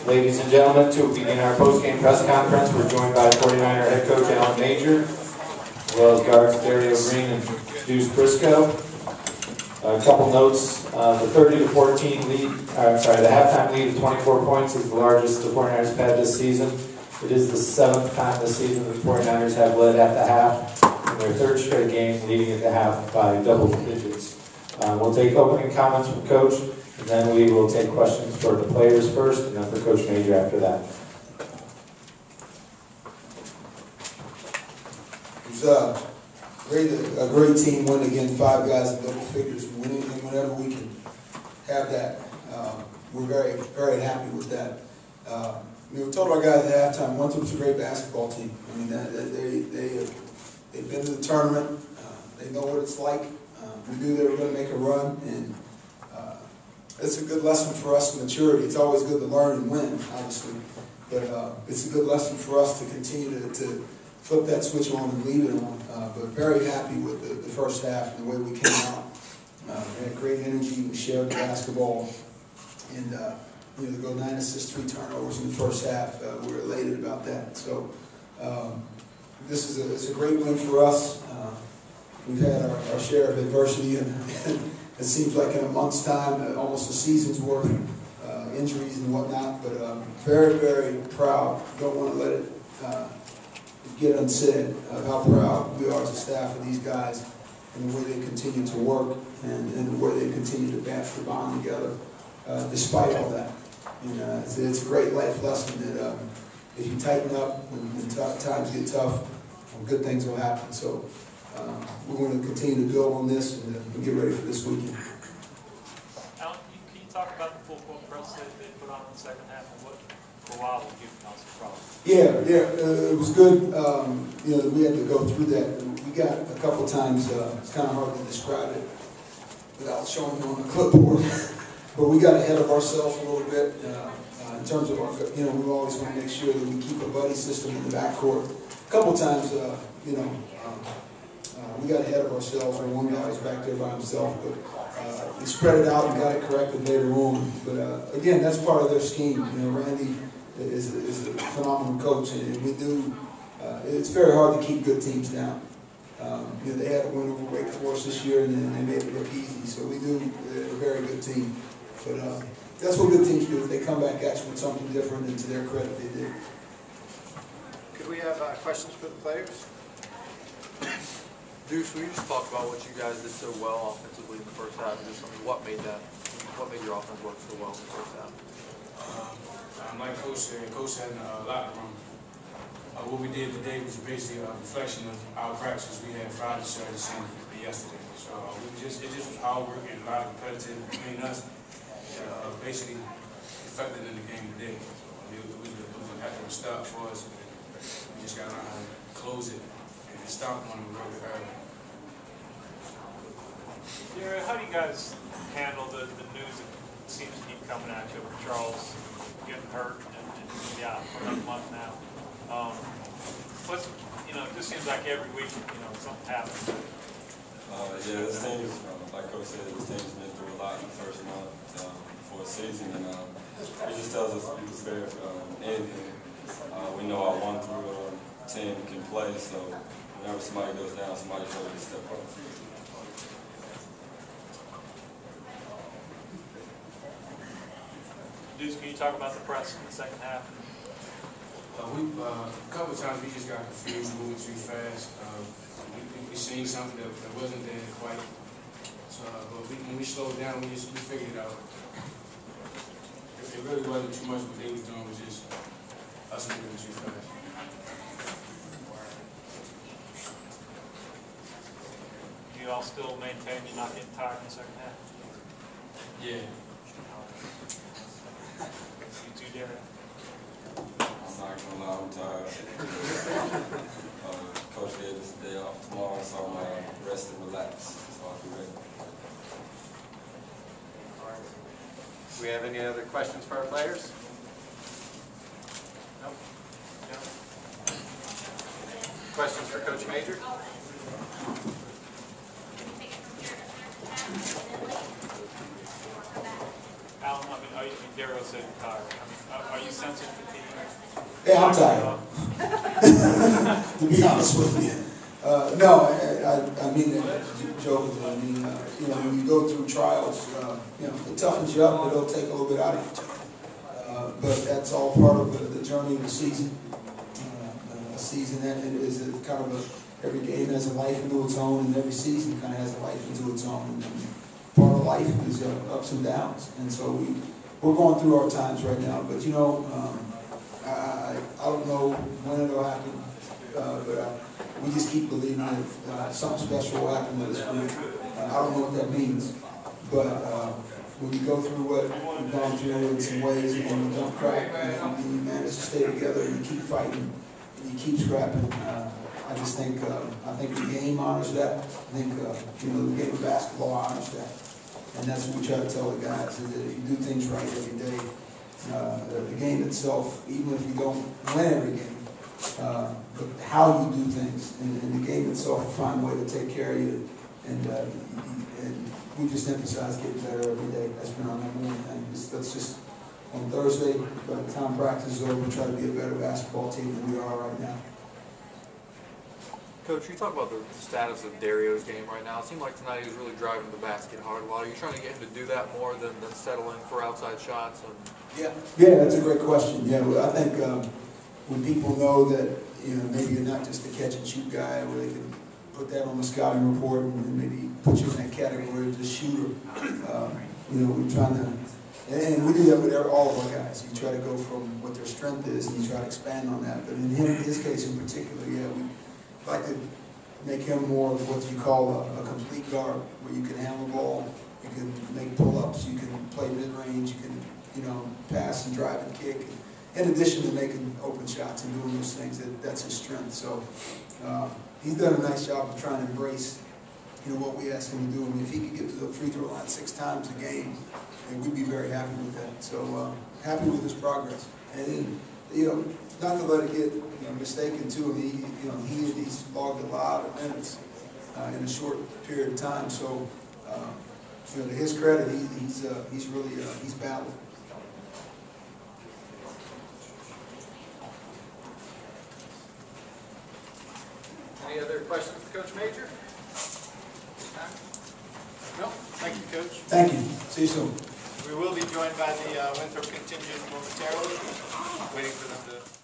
Ladies and gentlemen, to begin our post-game press conference, we're joined by 49er head coach Alan Major, as well as guards Dario Green and Deuce Briscoe. A couple notes: the 30-14 lead, the halftime lead of 24 points is the largest the 49ers have had this season. It is the 7th time this season the 49ers have led at the half, in their 3rd straight game leading at the half by double digits. We'll take opening comments from Coach, and then we will take questions for the players first, and then for Coach Major after that. It was a great team win again, 5 guys in double figures, winning, and whenever we can have that, we're very, very happy with that. We told our guys at halftime, Winthrop's a great basketball team. I mean, they've been to the tournament, they know what it's like. We knew they were going to make a run, and it's a good lesson for us in maturity. It's always good to learn and win, obviously, but it's a good lesson for us to continue to flip that switch on and leave it on. But very happy with the first half and the way we came out. We had great energy. We shared the basketball, and to go 9 assists, 3 turnovers in the first half. We were elated about that. So it's a great win for us. We've had our share of adversity, and it seems like in a month's time, almost a season's worth, injuries and whatnot. But very, very proud. Don't want to let it get unsaid of how proud we are as a staff of these guys and the way they continue to work and the way they continue to bond together despite all that. And it's a great life lesson that if you tighten up when times get tough, good things will happen. So we're going to continue to build on this and get ready for this weekend. Alan, can you talk about the full court press that they put on in the second half and what for a while will give us a problem? Yeah, it was good. We had to go through that. We got a couple times. It's kind of hard to describe it without showing you on the clipboard. But we got ahead of ourselves a little bit in terms of our. We always want to make sure that we keep a buddy system in the backcourt. A couple times, we got ahead of ourselves when one guy was back there by himself, but we spread it out and got it corrected later on. But again, that's part of their scheme. Randy is a phenomenal coach, and we do. It's very hard to keep good teams down. They had a win over Wake Forest this year, and then they made it look easy. So we do. They're a very good team. But that's what good teams do. They come back at you with something different, and to their credit, they did. Could we have questions for the players? Deuce, will you just talk about what you guys did so well offensively in the first half? Just what made your offense work so well in the first half? Like Coach said, Coach had a locker room. What we did today was basically a reflection of our practices we had Friday, Saturday, Sunday, and yesterday. So it just was hard work and a lot of competitive between us. Basically affected in the game today. It was a heck of a start for us. We just got to learn how to close it and stop when we work early. Yeah, how do you guys handle the news that seems to keep coming at you with Charles getting hurt and for another month now? It just seems like every week, something happens. This team, like Coach said, this team's been through a lot in the first month before the season, and it just tells us to be prepared for anything. We know our 1 through 10 can play, so whenever somebody goes down, somebody's ready to step up. Deuce, can you talk about the press in the second half? A couple of times we just got confused, moving too fast. We seen something that wasn't there quite. So, but when we slowed down, we figured it out. It really wasn't too much what they was doing. It was just us moving too fast. Do you all still maintain you're not getting tired in the second half? Yeah. You too, Derek? I'm not gonna lie, I'm tired. Coach gave us a day off tomorrow, so I'm gonna rest and relax, so I'll be ready. All right. Do we have any other questions for our players? No? No? Questions for Coach Major? Alan, are you said you're tired. I mean, are you sensing fatigue? Yeah, I'm tired. To be honest with you. No, I mean that jokingly. I mean, you know, when you go through trials, you know, it toughens you up, but it'll take a little bit out of you. But that's all part of the journey of the season. A season that is a kind of a, every game has a life into its own, and every season kind of has a life into its own. And part of life is ups and downs, and so we're going through our times right now. But you know, I don't know when it'll happen, but we just keep believing that something special will happen with this group. I don't know what that means, but when you go through what we've gone through in some ways, and you don't crack, and you manage to stay together, and you keep fighting, and you keep scrapping. I just think the game honors that. I think you know, the game of basketball honors that, and that's what we try to tell the guys: is that if you do things right every day, the game itself, even if you don't win every game, but how you do things, and the game itself will find a way to take care of you, and we just emphasize getting better every day. That's been our number one thing. That's just on Thursday, by the time practice is over, we try to be a better basketball team than we are right now. Coach, you talk about the status of Dario's game right now. It seemed like tonight he was really driving the basket hard. Well, are you trying to get him to do that more than settling for outside shots? Yeah, that's a great question. Yeah, I think when people know that, you know, maybe you're not just a catch and shoot guy, where they can put that on the scouting report and maybe put you in that category of just shooter. You know, we're trying to, and we do that with all of our guys. You try to go from what their strength is, and you try to expand on that. But in his case in particular, yeah, we like to make him more of what you call a complete guard, where you can handle the ball, you can make pull-ups, you can play mid-range, you can, you know, pass and drive and kick. In addition to making open shots and doing those things, that's his strength. So he's done a nice job of trying to embrace, you know, what we ask him to do. I mean, if he could get to the free throw line 6 times a game, then we'd be very happy with that. So happy with his progress. And you know, not to let it get, you know, mistaken too. I mean, you know, he's logged a lot of minutes in a short period of time. So you know, to his credit, he's really he's battled. Any other questions for Coach Major? No? Thank you, Coach. Thank you. See you soon. We will be joined by the Winthrop contingent momentarily, waiting for them to